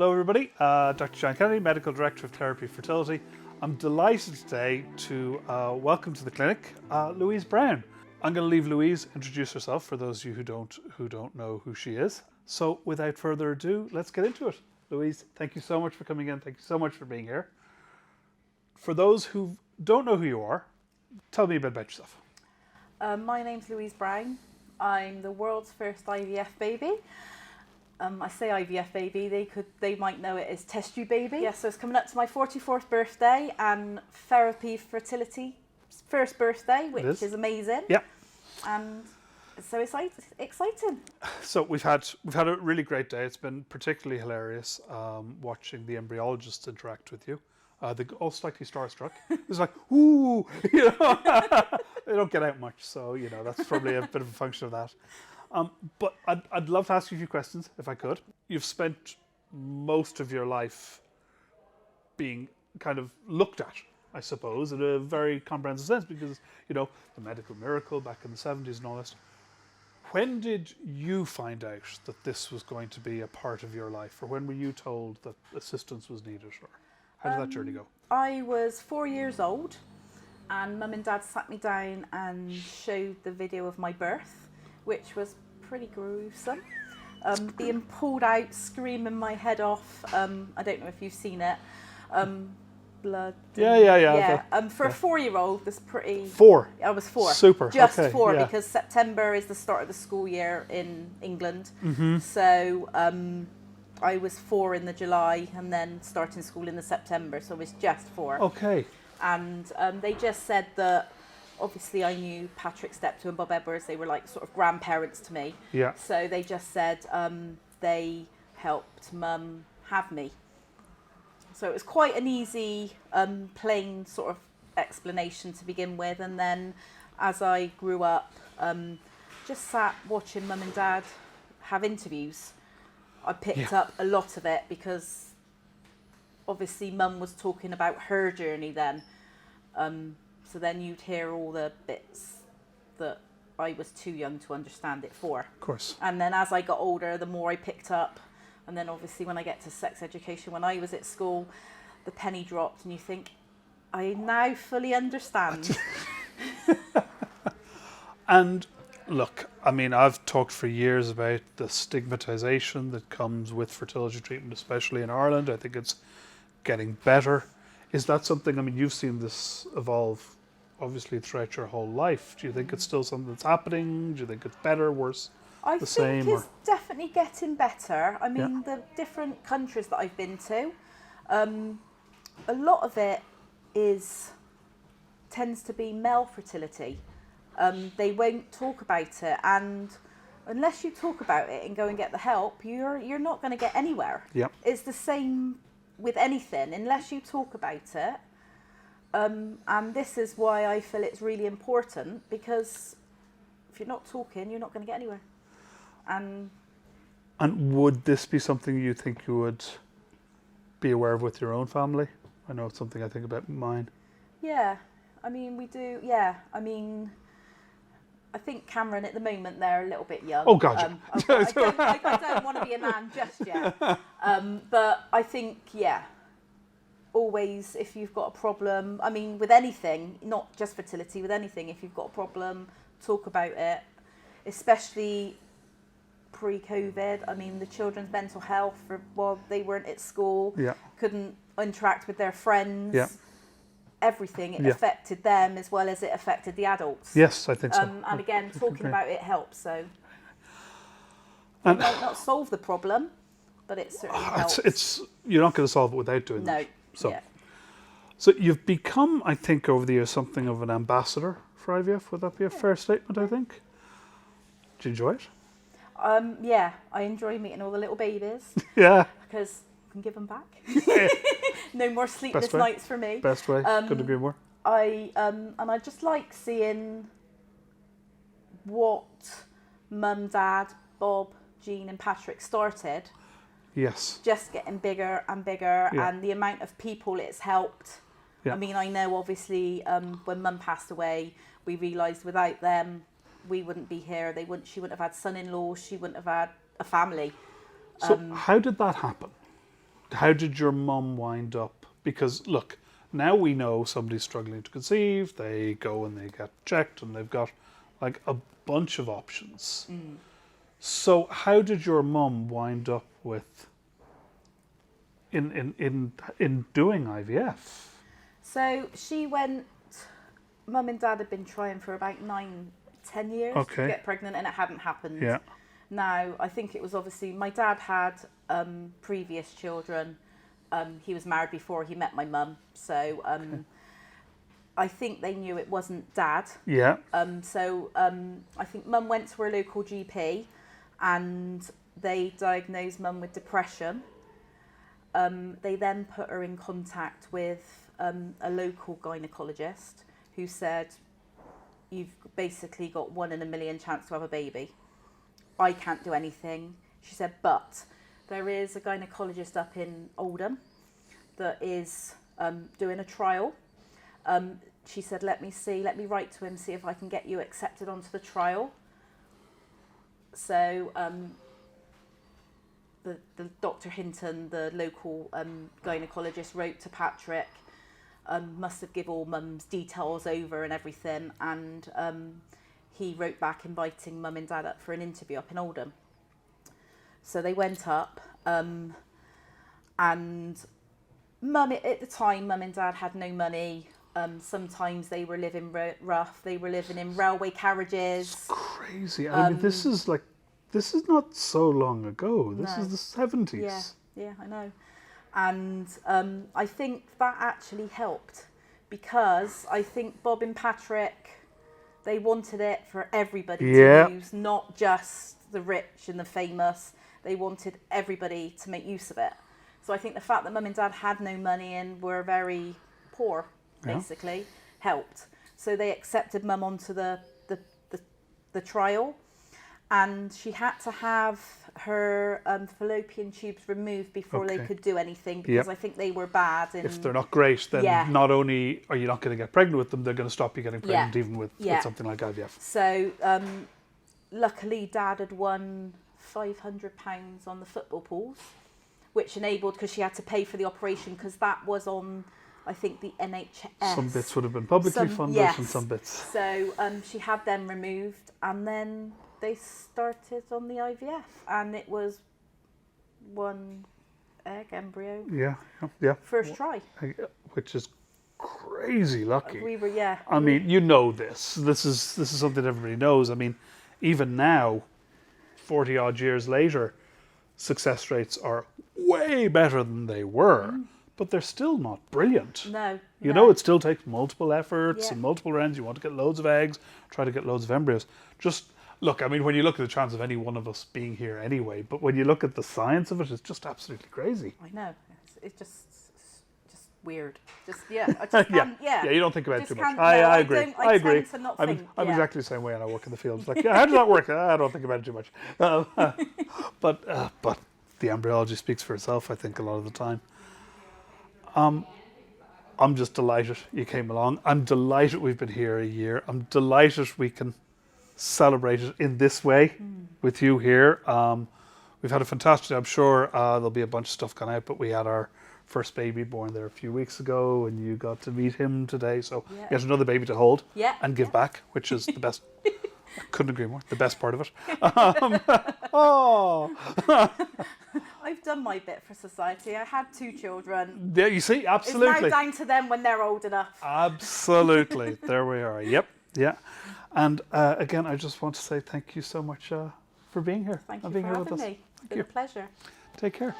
Hello everybody, Dr. John Kennedy, Medical Director of Therapy Fertility. I'm delighted today to welcome to the clinic Louise Brown. I'm going to leave Louise introduce herself for those of you who don't know who she is. So without further ado, let's get into it. Louise, thank you so much for coming in. Thank you so much for being here. For those who don't know who you are, tell me a bit about yourself. My name's Louise Brown. I'm the world's first IVF baby. I say IVF baby, they might know it as test tube baby. Yeah, so it's coming up to my 44th birthday and Therapie Fertility first birthday, which is amazing. Yeah. And so it's exciting. So we've had a really great day. It's been particularly hilarious watching the embryologists interact with you. They're all slightly starstruck. It's like, ooh, you know, they don't get out much. So, you know, that's probably a bit of a function of that. But I'd love to ask you a few questions, if I could. You've spent most of your life being kind of looked at, I suppose, in a very comprehensive sense, because, you know, the medical miracle back in the 70s and all this. When did you find out that this was going to be a part of your life? Or when were you told that assistance was needed? Or how did that journey go? I was 4 years old and Mum and Dad sat me down and showed the video of my birth, which was pretty gruesome. Being pulled out, screaming my head off. I don't know if you've seen it. Blood. Yeah. For a 4-year-old, that's pretty... 4? I was 4. Super. Just okay, 4, yeah. because September is the start of the school year in England. Mm-hmm. So I was 4 in the July and then starting school in the September, so I was just 4. Okay. And they just said that, obviously I knew Patrick Steptoe and Bob Edwards, they were like sort of grandparents to me. Yeah. So they just said they helped Mum have me. So it was quite an easy, plain sort of explanation to begin with. And then as I grew up, just sat watching Mum and Dad have interviews. I picked up a lot of it because obviously Mum was talking about her journey then. So then you'd hear all the bits that I was too young to understand it for. Of course. And then as I got older, the more I picked up. And then obviously when I get to sex education, when I was at school, the penny dropped and you think, I now fully understand. And look, I mean, I've talked for years about the stigmatization that comes with fertility treatment, especially in Ireland. I think it's getting better. Is that something, I mean, you've seen this evolve obviously throughout your whole life. Do you think it's still something that's happening? Do you think it's better, worse, I the think same? it's definitely getting better. I mean, the different countries that I've been to, a lot of it tends to be male fertility. They won't talk about it, and unless you talk about it and go and get the help, you're not going to get anywhere. Yep. It's the same with anything, unless you talk about it. And this is why I feel it's really important, because if you're not talking, you're not going to get anywhere. And would this be something you think you would be aware of with your own family? I know it's something I think about mine. Yeah, I mean, we do, yeah. I mean, I think Cameron at the moment, they're a little bit young. Oh, God. I don't want to be a man just yet. But I think, yeah, always, if you've got a problem, I mean, with anything, not just fertility, with anything, if you've got a problem, talk about it, especially pre-COVID. I mean, the children's mental health, while they weren't at school, couldn't interact with their friends, everything, it affected them as well as it affected the adults. Yes, I think so. And again, talking about it helps. So it might not solve the problem, but it certainly helps. You're not going to solve it without doing that. No. So you've become, I think, over the years, something of an ambassador for IVF. Would that be a fair statement, I think? Do you enjoy it? Yeah, I enjoy meeting all the little babies. Yeah. Because I can give them back. No more sleepless way. nights for me. Best way. Couldn't agree more. And I just like seeing what Mum, Dad, Bob, Jean and Patrick started. Yes. Just getting bigger and bigger, and the amount of people it's helped. I mean, I know obviously when Mum passed away, we realised without them, we wouldn't be here. She wouldn't have had son-in-laws. She wouldn't have had a family. So how did that happen? how did your mum wind up? Because look, now we know somebody's struggling to conceive. They go and they get checked, and they've got like a bunch of options. So how did your mum wind up with in doing IVF? So she went. Mum and Dad had been trying for about 9-10 years to get pregnant, and it hadn't happened. Yeah. Now, I think it was obviously my dad had previous children. He was married before he met my mum, so I think they knew it wasn't Dad. Yeah. So I think Mum went to her local GP, and they diagnosed Mum with depression. They then put her in contact with a local gynecologist who said, "You've basically got 1 in a million chance to have a baby. I can't do anything." She said, "But there is a gynecologist up in Oldham that is doing a trial." She said, let me write to him, see if I can get you accepted onto the trial." So the Dr. Hinton, the local gynecologist, wrote to Patrick, must have given all Mum's details over and everything, and he wrote back inviting Mum and Dad up for an interview up in Oldham. So they went up, and Mum, at the time, Mum and Dad had no money. Sometimes they were living rough. They were living in railway carriages. It's crazy. I mean, this is not so long ago. This is the 70s. Yeah, I know. And I think that actually helped, because I think Bob and Patrick, they wanted it for everybody to use, not just the rich and the famous. They wanted everybody to make use of it. So I think the fact that Mum and Dad had no money and were very poor, basically, helped. So they accepted Mum onto the trial, and she had to have her fallopian tubes removed before they could do anything, because I think they were bad. If they're not great, then not only are you not going to get pregnant with them, they're going to stop you getting pregnant even with something like IVF. So luckily Dad had won £500 on the football pools, which enabled, because she had to pay for the operation, because that was on, I think, the NHS. Some bits would have been publicly funded, and some bits. So she had them removed, and then they started on the IVF, and it was 1 egg embryo. Yeah. First try. Which is crazy lucky. We were, I mean, you know this. This is something everybody knows. I mean, even now, 40 odd years later, success rates are way better than they were. But they're still not brilliant. You know, it still takes multiple efforts and multiple rounds. You want to get loads of eggs, try to get loads of embryos. Just look, I mean, when you look at the chance of any one of us being here anyway, but when you look at the science of it, it's just absolutely crazy. I know. It's just weird. I just can't, you don't think about it too much. No, I agree. I agree. Tend to not I'm think, exactly the same way, and I work in the field. It's like, how does that work? I don't think about it too much. But the embryology speaks for itself, I think, a lot of the time. I'm just delighted you came along. I'm delighted we've been here a year. I'm delighted we can celebrate it in this way with you here. We've had a fantastic, I'm sure there'll be a bunch of stuff gone out, but we had our first baby born there a few weeks ago, and you got to meet him today. So yet another baby to hold and give back, which is the best. I couldn't agree more. The best part of it. I've done my bit for society. I had 2 children. Yeah, you see, absolutely. It's now down to them when they're old enough. Absolutely. There we are. Yep. Yeah. And again, I just want to say thank you so much for being here. Thank you for having me. It's been a pleasure. Take care.